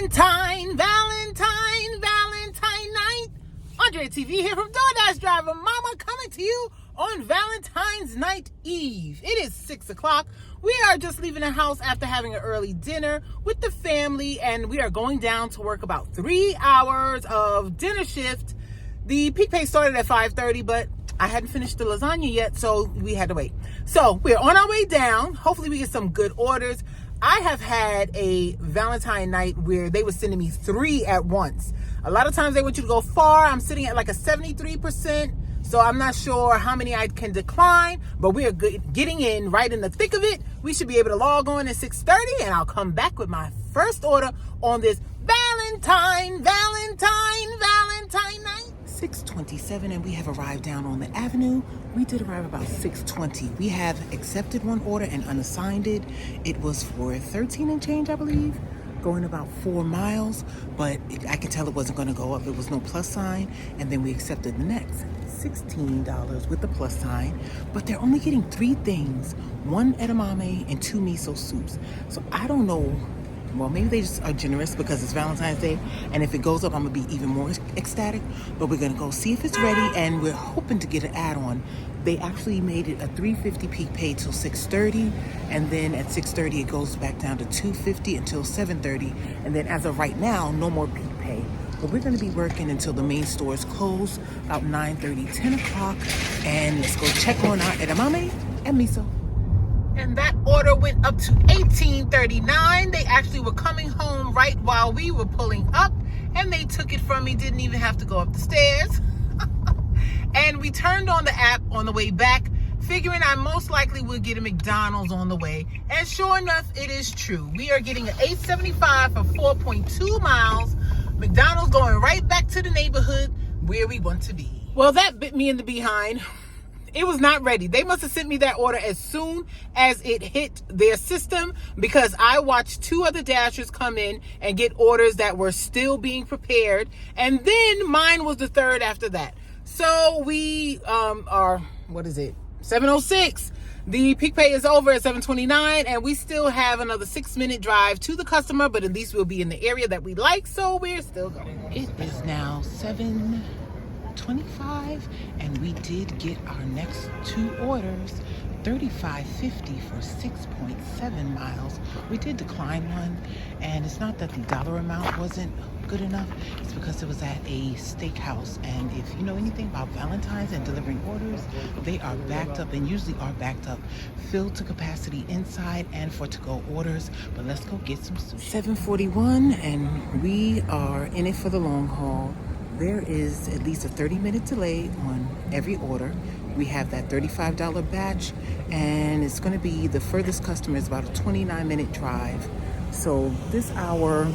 Valentine night. Andre TV here from DoorDash driver Mama coming to you on Valentine's night eve. It is 6 o'clock. We are just leaving the house after having an early dinner with the family, and we are going down to work about 3 hours of dinner shift. The peak pay started at 5:30, but I hadn't finished the lasagna yet, so we had to wait. So we're on our way down. Hopefully we get some good orders. I have had a Valentine night where they were sending me 3 at once. A lot of times they want you to go far. I'm sitting at like a 73%. So I'm not sure how many I can decline, but we are getting in right in the thick of it. We should be able to log on at 6:30, and I'll come back with my first order on this Valentine night. 6:27, and we have arrived down on the avenue. We did arrive about 6:20. We have accepted one order and unassigned it. It was for 13 and change, I believe, going about 4 miles, but I could tell it wasn't going to go up. There was no plus sign, and then we accepted the next $16 with the plus sign, but they're only getting 3 things, 1 edamame and 2 miso soups. So I don't know. Well, maybe they just are generous because it's Valentine's Day, and if it goes up, I'm going to be even more ecstatic. But we're going to go see if it's ready, and we're hoping to get an add-on. They actually made it a $3.50 peak pay till 6:30, and then at 6:30 it goes back down to $2.50 until 7:30, and then as of right now, no more peak pay. But we're going to be working until the main stores close, about 9:30, 10 o'clock, and let's go check on our edamame and miso. And that order went up to $18.39. They actually were coming home right while we were pulling up, and they took it from me. Didn't even have to go up the stairs. And we turned on the app on the way back, figuring I most likely would get a McDonald's on the way. And sure enough, it is true. We are getting an $8.75 for 4.2 miles. McDonald's going right back to the neighborhood where we want to be. Well, that bit me in the behind. It was not ready. They must have sent me that order as soon as it hit their system, because I watched 2 other Dashers come in and get orders that were still being prepared. And then mine was the third after that. So we are, 7:06. The peak pay is over at 7:29, and we still have another 6-minute drive to the customer, but at least we'll be in the area that we like, so we're still going. It is now 7:25, and we did get our next 2 orders, $35.50 for 6.7 miles. We did decline one, and it's not that the dollar amount wasn't good enough, it's because it was at a steakhouse, and if you know anything about Valentine's and delivering orders, they are backed up, and usually are backed up, filled to capacity inside and for to-go orders. But let's go get some sushi. 7:41, and we are in it for the long haul. There is at least a 30-minute delay on every order. We have that $35 batch, and it's going to be, the furthest customer is about a 29-minute drive. So this hour,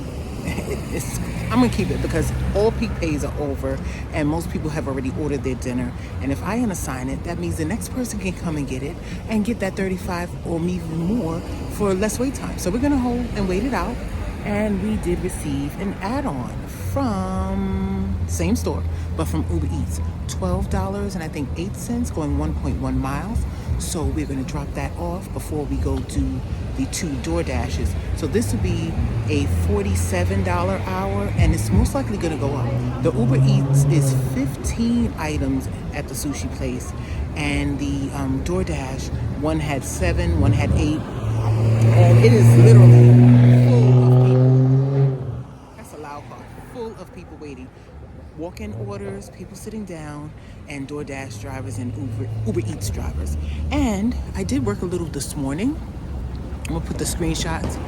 I'm going to keep it because all peak pays are over, and most people have already ordered their dinner. And if I unassign it, that means the next person can come and get it and get that 35 or even more for less wait time. So we're going to hold and wait it out. And we did receive an add-on from same store, but from Uber Eats, $12 and I think 8 cents, going 1.1 miles. So we're going to drop that off before we go to the 2 DoorDashes. So this would be a $47 hour, and it's most likely going to go up. The Uber Eats is 15 items at the sushi place, and the DoorDash, one had 7, one had 8, and it is literally full of people waiting. Walk-in orders, people sitting down, and DoorDash drivers and Uber Eats drivers. And I did work a little this morning. I'm gonna put the screenshots.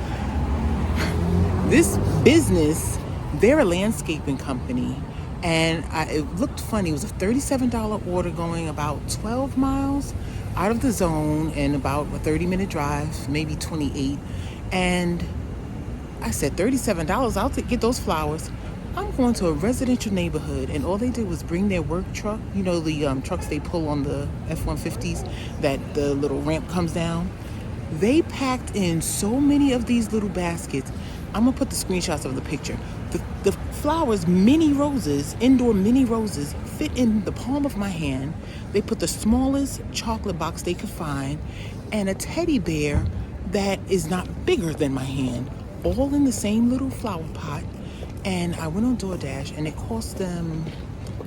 This business, they're a landscaping company, and it looked funny. It was a $37 order going about 12 miles out of the zone and about a 30-minute drive, maybe 28. And I said, $37, I'll get those flowers. I'm going to a residential neighborhood, and all they did was bring their work truck, you know, the trucks they pull on the F-150s, that the little ramp comes down. They packed in so many of these little baskets. I'm going to put the screenshots of the picture. The flowers, mini roses, indoor mini roses, fit in the palm of my hand. They put the smallest chocolate box they could find, and a teddy bear that is not bigger than my hand, all in the same little flower pot. And I went on DoorDash, and it cost them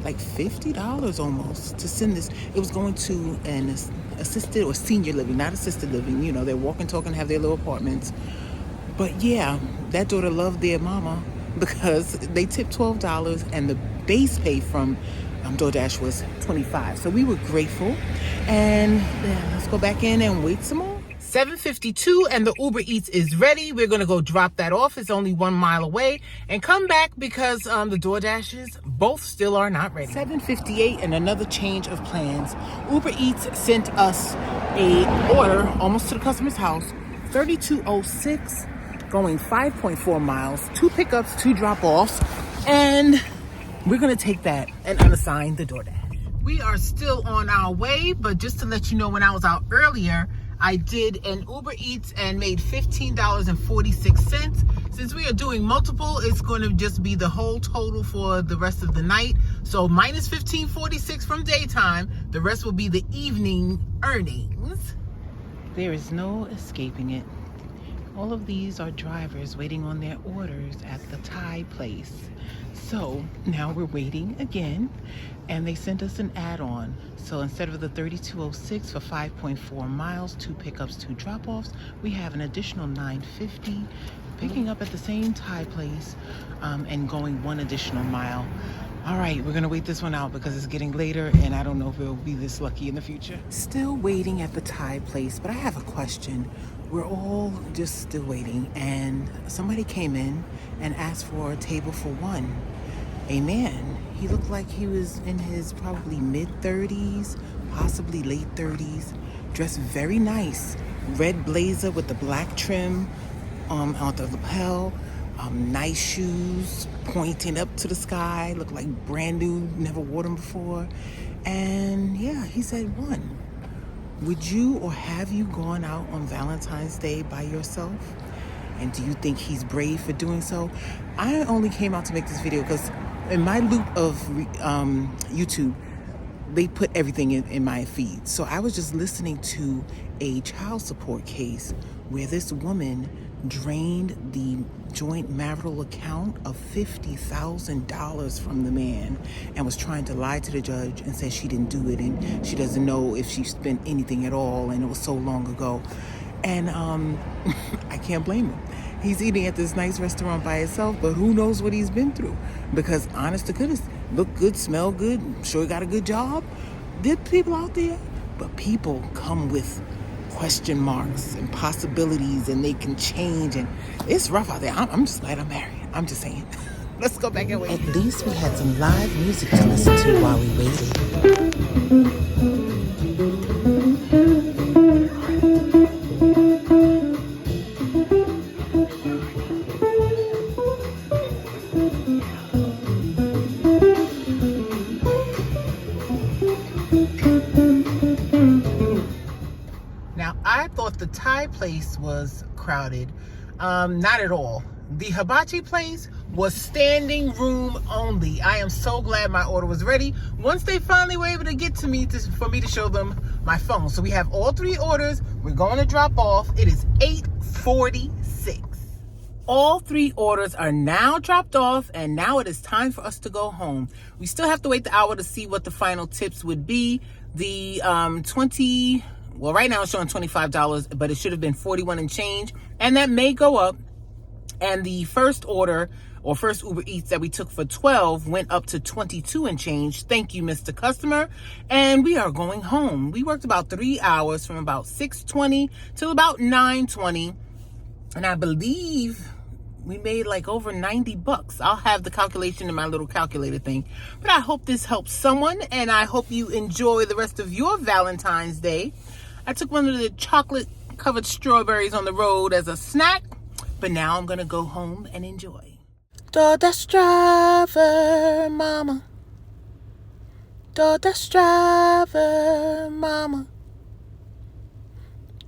like $50 almost to send this. It was going to an assisted or senior living, not assisted living. You know, they're walking, talking, have their little apartments. But yeah, that daughter loved their mama because they tipped $12 and the base pay from DoorDash was $25. So we were grateful. And let's go back in and wait some more. 7:52 and the Uber Eats is ready. We're going to go drop that off. It's only 1 mile away, and come back because the DoorDashes both still are not ready. 7:58 and another change of plans. Uber Eats sent us a order almost to the customer's house, 3206, going 5.4 miles, 2 pickups, 2 drop-offs, and we're going to take that and unassign the DoorDash. We are still on our way, but just to let you know, when I was out earlier, I did an Uber Eats and made $15.46. Since we are doing multiple, it's going to just be the whole total for the rest of the night. So minus $15.46 from daytime. The rest will be the evening earnings. There is no escaping it. All of these are drivers waiting on their orders at the Thai place. So now we're waiting again, and they sent us an add-on. So instead of the 3206 for 5.4 miles, 2 pickups, 2 drop-offs, we have an additional $9.50 picking up at the same Thai place and going 1 additional mile. All right, we're gonna wait this one out because it's getting later and I don't know if we'll be this lucky in the future. Still waiting at the Thai place, but I have a question. We're all just still waiting, and somebody came in and asked for a table for 1. A man. He looked like he was in his probably mid-30s, possibly late 30s, dressed very nice. Red blazer with the black trim on the lapel, nice shoes pointing up to the sky, looked like brand new, never wore them before. And yeah, he said 1. Would you or have you gone out on Valentine's Day by yourself? And do you think he's brave for doing so? I only came out to make this video because in my loop of YouTube, they put everything in my feed. So I was just listening to a child support case where this woman drained the joint marital account of $50,000 from the man and was trying to lie to the judge and say she didn't do it and she doesn't know if she spent anything at all and it was so long ago. And I can't blame him. He's eating at this nice restaurant by himself, but who knows what he's been through? Because honest to goodness, look good, smell good, sure he got a good job. There are people out there, but people come with question marks and possibilities, and they can change, and it's rough out there. I'm just glad I'm married. I'm just saying. Let's go back and wait. At least we had some live music to listen to while we waited. I thought the Thai place was crowded. Not at all. The hibachi place was standing room only. I am so glad my order was ready. Once they finally were able to get to me for me to show them my phone. So we have all 3 orders. We're going to drop off. It is 8:46. All 3 orders are now dropped off, and now it is time for us to go home. We still have to wait the hour to see what the final tips would be. The well, right now it's showing $25, but it should have been 41 and change, and that may go up. And the first order or first Uber Eats that we took for 12 went up to 22 and change. Thank you, Mr. Customer. And we are going home. We worked about 3 hours from about 6:20 till about 9:20, and I believe we made like over $90. I'll have the calculation in my little calculator thing. But I hope this helps someone, and I hope you enjoy the rest of your Valentine's Day. I took one of the chocolate-covered strawberries on the road as a snack, but now I'm going to go home and enjoy. DoorDash driver, mama. DoorDash driver, mama.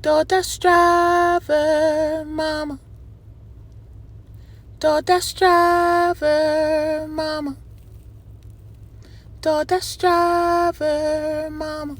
DoorDash driver, mama. DoorDash driver, mama. DoorDash driver, mama.